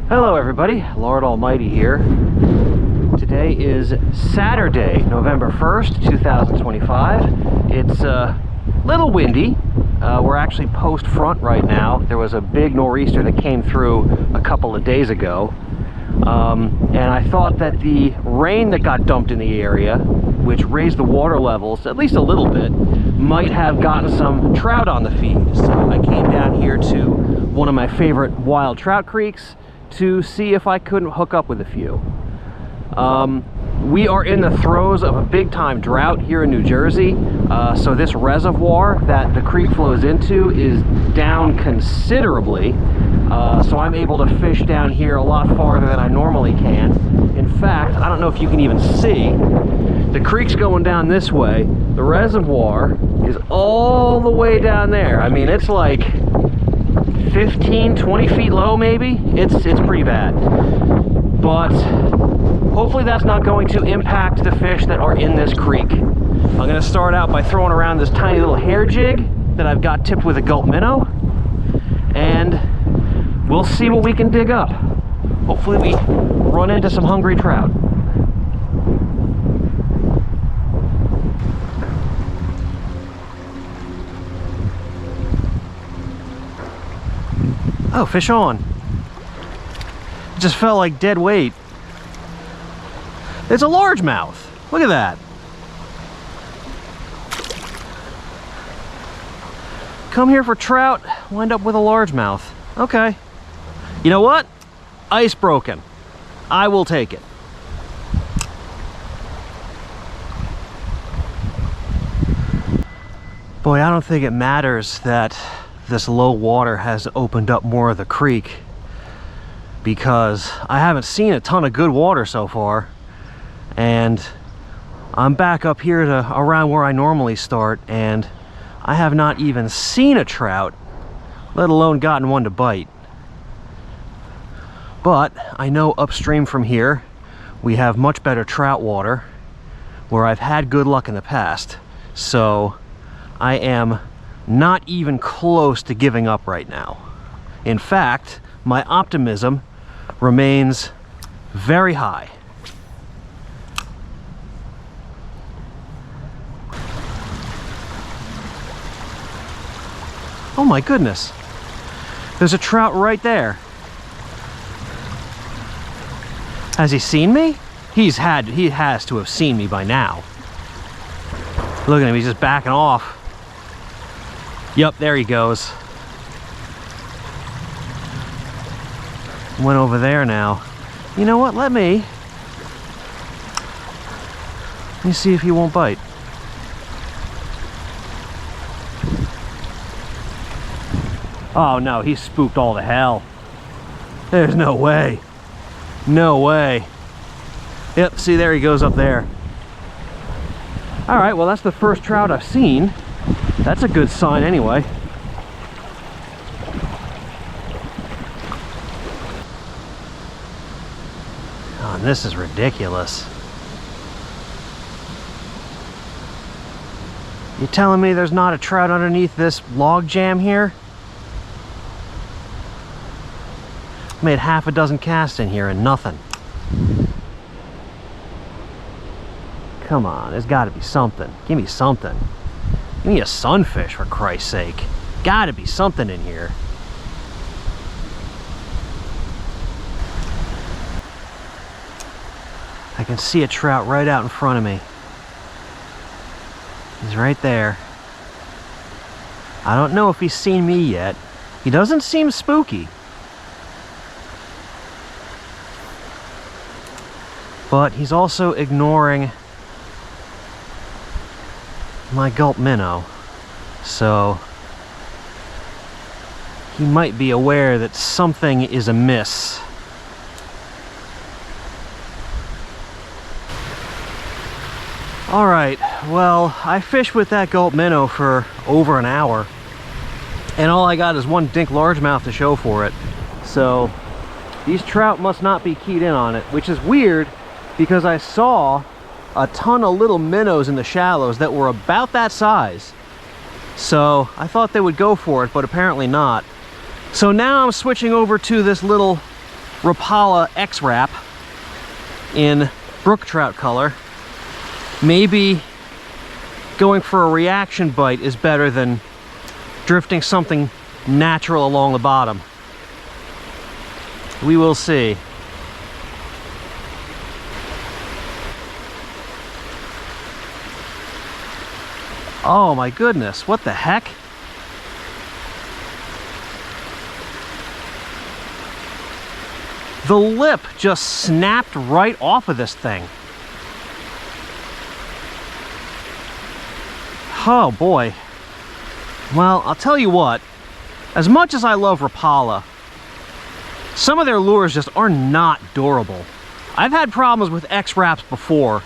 Hello everybody, Lord Almighty here. Today is Saturday, November 1st, 2025. It's a little windy. We're actually post front right now. There was a big nor'easter that came through a couple of days ago. And I thought that the rain that got dumped in the area, which raised the water levels at least a little bit, might have gotten some trout on the feed. So I came down here to one of my favorite wild trout creeks to see if I couldn't hook up with a few. We are in the throes of a big time drought here in New Jersey. So this reservoir that the creek flows into is down considerably. So I'm able to fish down here a lot farther than I normally can. In fact, I don't know if you can even see, the creek's going down this way. The reservoir is all the way down there. I mean, it's like 15-20 feet low maybe. It's pretty bad, but hopefully that's not going to impact the fish that are in this creek. I'm going to start out by throwing around this tiny little hair jig that I've got tipped with a gulp minnow, and we'll see what we can dig up. Hopefully we run into some hungry trout. Oh, fish on. It just felt like dead weight. It's a largemouth. Look at that. Come here for trout, wind up with a largemouth. Okay. You know what? Ice broken. I will take it. Boy, I don't think it matters that this low water has opened up more of the creek, because I haven't seen a ton of good water so far, and I'm back up here to around where I normally start, and I have not even seen a trout, let alone gotten one to bite. But I know upstream from here we have much better trout water where I've had good luck in the past, so I am not even close to giving up right now. In fact, my optimism remains very high. Oh my goodness. There's a trout right there. Has he seen me? He has to have seen me by now. Look at him, he's just backing off. Yep, there he goes. Went over there now. You know what? Let me see if he won't bite. Oh no, he's spooked all to hell. There's no way. No way. Yep, see, there he goes up there. All right, well, that's the first trout I've seen. That's a good sign anyway. Oh, this is ridiculous. You telling me there's not a trout underneath this log jam here? Made half a dozen casts in here and nothing. Come on, there's got to be something. Give me something. Give me a sunfish, for Christ's sake. Gotta be something in here. I can see a trout right out in front of me. He's right there. I don't know if he's seen me yet. He doesn't seem spooky. But he's also ignoring my gulp minnow, so he might be aware that something is amiss. All right, well, I fished with that gulp minnow for over an hour, and all I got is one dink largemouth to show for it. So these trout must not be keyed in on it, which is weird because I saw a ton of little minnows in the shallows that were about that size. So I thought they would go for it, but apparently not. So now I'm switching over to this little Rapala X-Wrap in brook trout color, maybe going for a reaction bite is better than drifting something natural along the bottom. We will see. Oh my goodness, what the heck? The lip just snapped right off of this thing. Oh boy. Well, I'll tell you what, as much as I love Rapala, some of their lures just are not durable. I've had problems with X-Wraps before,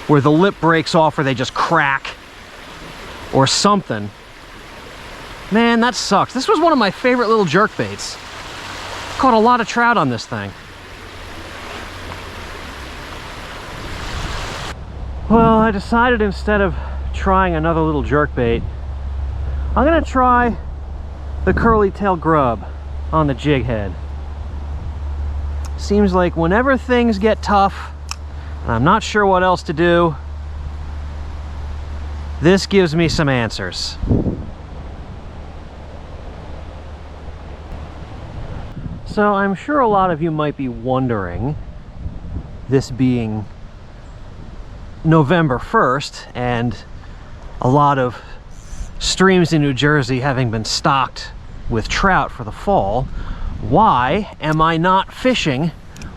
where the lip breaks off or they just crack or something. Man, that sucks. This was one of my favorite little jerk baits. Caught a lot of trout on this thing. Well, I decided instead of trying another little jerk bait, I'm gonna try the curly tail grub on the jig head. Seems like whenever things get tough and I'm not sure what else to do, this gives me some answers. So I'm sure a lot of you might be wondering, this being November 1st and a lot of streams in New Jersey having been stocked with trout for the fall, why am I not fishing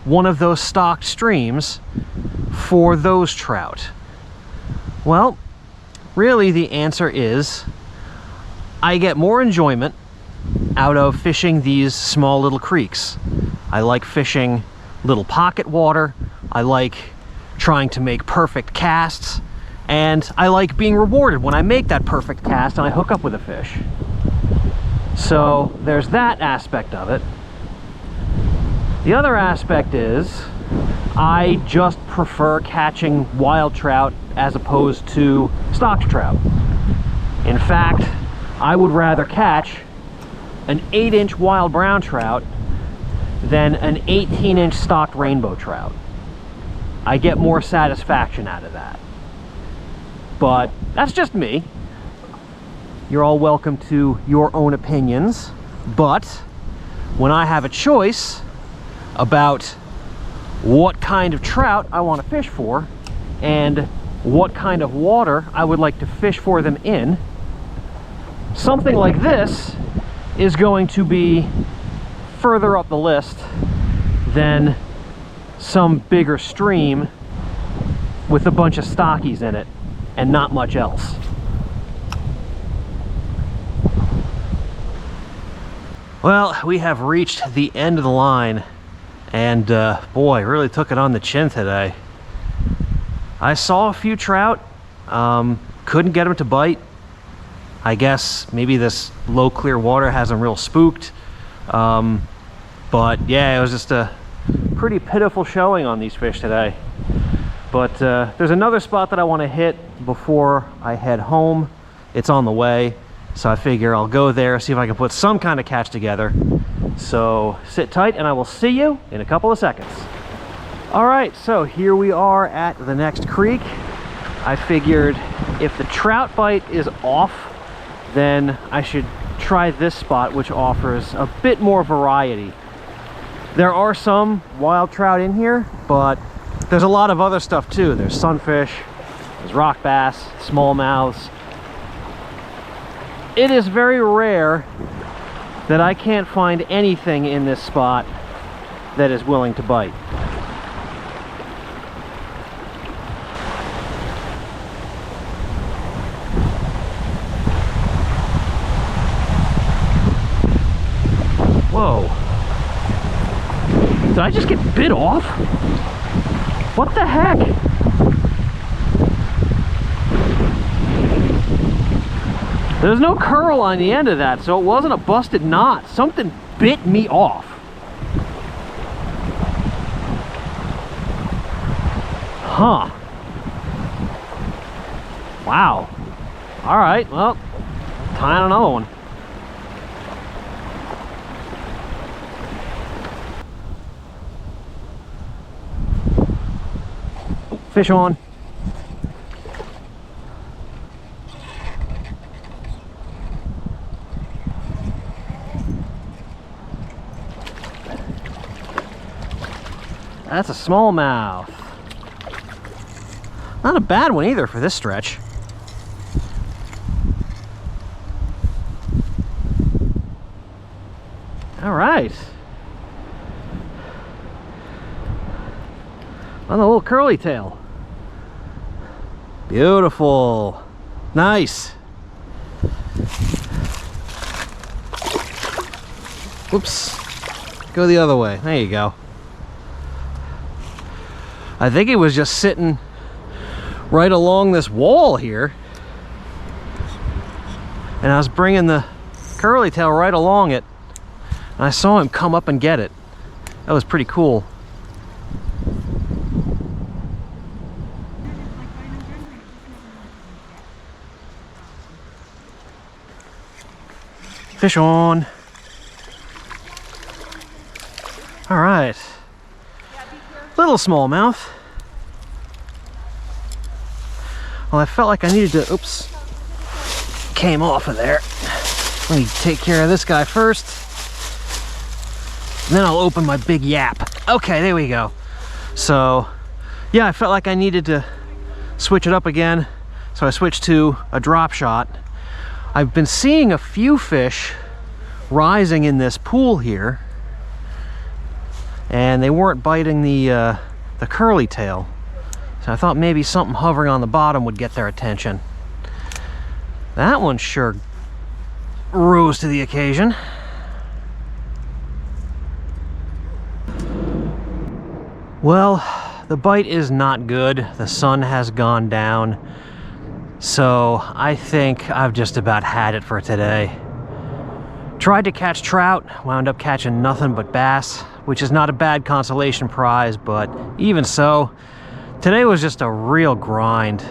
one of those stocked streams for those trout? Well, really the answer is I get more enjoyment out of fishing these small little creeks. I like fishing little pocket water. I like trying to make perfect casts, and I like being rewarded when I make that perfect cast and I hook up with a fish. So there's that aspect of it. The other aspect is I just prefer catching wild trout as opposed to stocked trout. In fact, I would rather catch an 8-inch wild brown trout than an 18-inch stocked rainbow trout. I get more satisfaction out of that. But that's just me. You're all welcome to your own opinions, but when I have a choice about what kind of trout I want to fish for and what kind of water I would like to fish for them in, something like this is going to be further up the list than some bigger stream with a bunch of stockies in it and not much else. Well, we have reached the end of the line, and boy, really took it on the chin today. I saw a few trout, couldn't get them to bite. I guess maybe this low clear water has them real spooked. But yeah, it was just a pretty pitiful showing on these fish today. But there's another spot that I want to hit before I head home. It's on the way, so I figure I'll go there, see if I can put some kind of catch together. So sit tight and I will see you in a couple of seconds. All right, so here we are at the next creek. I figured if the trout bite is off, then I should try this spot, which offers a bit more variety. There are some wild trout in here, but there's a lot of other stuff too. There's sunfish, there's rock bass, smallmouths. It is very rare that I can't find anything in this spot that is willing to bite. Whoa. Did I just get bit off? What the heck? There's no curl on the end of that, so it wasn't a busted knot. Something bit me off. Huh. Wow. All right, well, tying another one. Fish on. That's a smallmouth. Not a bad one either for this stretch. All right. On the little curly tail. Beautiful. Nice. Whoops. Go the other way. There you go. I think it was just sitting right along this wall here. And I was bringing the curly tail right along it. And I saw him come up and get it. That was pretty cool. Fish on. All right. Little smallmouth. Well, I felt like I needed to, oops, came off of there. Let me take care of this guy first. And then I'll open my big yap. Okay, there we go. So, yeah, I felt like I needed to switch it up again. So I switched to a drop shot. I've been seeing a few fish rising in this pool here, and they weren't biting the curly tail. So I thought maybe something hovering on the bottom would get their attention. That one sure rose to the occasion. Well, the bite is not good. The sun has gone down. So I think I've just about had it for today. Tried to catch trout, wound up catching nothing but bass, which is not a bad consolation prize, but even so, today was just a real grind.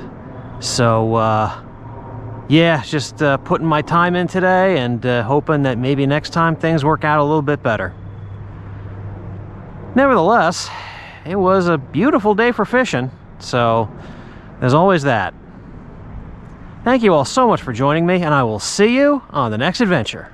So yeah, just putting my time in today and hoping that maybe next time things work out a little bit better. Nevertheless, it was a beautiful day for fishing, so there's always that. Thank you all so much for joining me, and I will see you on the next adventure.